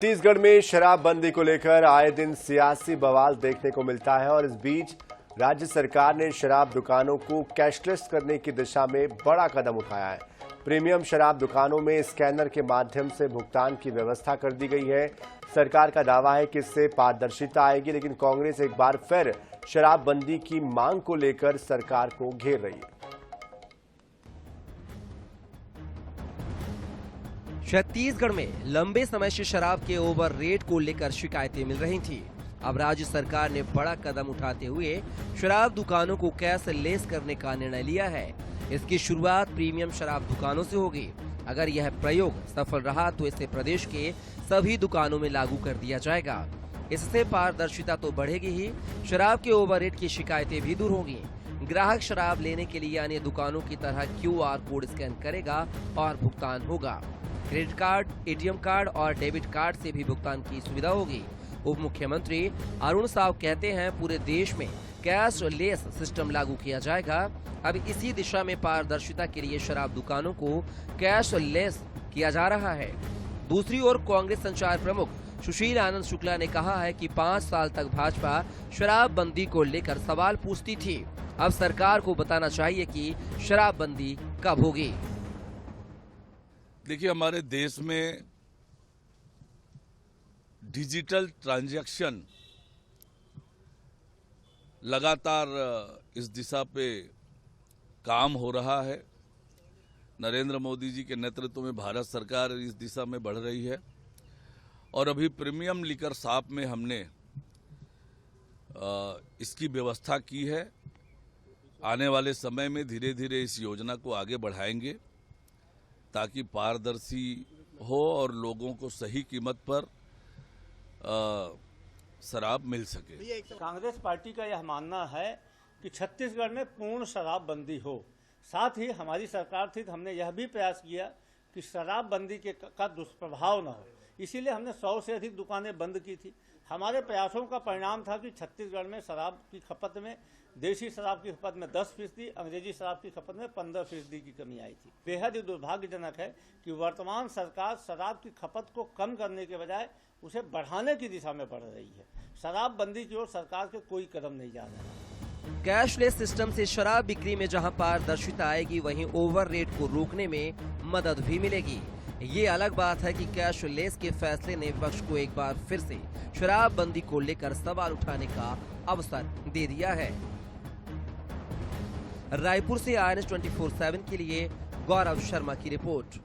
छत्तीसगढ़ में शराबबंदी को लेकर आए दिन सियासी बवाल देखने को मिलता है और इस बीच राज्य सरकार ने शराब दुकानों को कैशलेस करने की दिशा में बड़ा कदम उठाया है। प्रीमियम शराब दुकानों में स्कैनर के माध्यम से भुगतान की व्यवस्था कर दी गई है। सरकार का दावा है कि इससे पारदर्शिता आएगी, लेकिन कांग्रेस एक बार फिर शराबबंदी की मांग को लेकर सरकार को घेर रही है। छत्तीसगढ़ में लंबे समय से शराब के ओवर रेट को लेकर शिकायतें मिल रही थी। अब राज्य सरकार ने बड़ा कदम उठाते हुए शराब दुकानों को कैशलेस करने का निर्णय लिया है। इसकी शुरुआत प्रीमियम शराब दुकानों से होगी। अगर यह प्रयोग सफल रहा तो इसे प्रदेश के सभी दुकानों में लागू कर दिया जाएगा। इससे पारदर्शिता तो बढ़ेगी ही, शराब के ओवर रेट की शिकायतें भी दूर होंगी। ग्राहक शराब लेने के लिए अन्य दुकानों की तरह QR कोड स्कैन करेगा और भुगतान होगा। क्रेडिट कार्ड, ATM कार्ड और डेबिट कार्ड से भी भुगतान की सुविधा होगी। उप मुख्यमंत्री अरुण साव कहते हैं, पूरे देश में कैशलेस सिस्टम लागू किया जाएगा। अब इसी दिशा में पारदर्शिता के लिए शराब दुकानों को कैशलेस किया जा रहा है। दूसरी ओर कांग्रेस संचार प्रमुख सुशील आनंद शुक्ला ने कहा है कि 5 साल तक भाजपा शराबबंदी को लेकर सवाल पूछती थी। अब सरकार को बताना चाहिए कि शराबबंदी कब होगी। देखिए, हमारे देश में डिजिटल ट्रांजैक्शन लगातार इस दिशा पे काम हो रहा है। नरेंद्र मोदी जी के नेतृत्व में भारत सरकार इस दिशा में बढ़ रही है और अभी प्रीमियम लिकर शॉप में हमने इसकी व्यवस्था की है। आने वाले समय में धीरे धीरे इस योजना को आगे बढ़ाएंगे ताकि पारदर्शी हो और लोगों को सही कीमत पर शराब मिल सके। कांग्रेस पार्टी का यह मानना है कि छत्तीसगढ़ में पूर्ण शराबबंदी हो। साथ ही हमारी सरकार थी तो हमने यह भी प्रयास किया कि शराबबंदी का दुष्प्रभाव न हो, इसीलिए हमने 100 से अधिक दुकानें बंद की थी। हमारे प्रयासों का परिणाम था कि छत्तीसगढ़ में शराब की खपत में, देशी शराब की खपत में 10%, अंग्रेजी शराब की खपत में 15% की कमी आई थी। बेहद ही दुर्भाग्यजनक है कि वर्तमान सरकार शराब की खपत को कम करने के बजाय उसे बढ़ाने की दिशा में बढ़ रही है। शराबबंदी की ओर सरकार के कोई कदम नहीं जा रहे हैं। कैशलेस सिस्टम से शराब बिक्री में जहां पारदर्शिता आएगी, वहीं ओवर रेट को रोकने में मदद भी मिलेगी। ये अलग बात है कि कैशलेस के फैसले ने विपक्ष को एक बार फिर से शराबबंदी को लेकर सवाल उठाने का अवसर दे दिया है। रायपुर से INS 24/7 के लिए गौरव शर्मा की रिपोर्ट।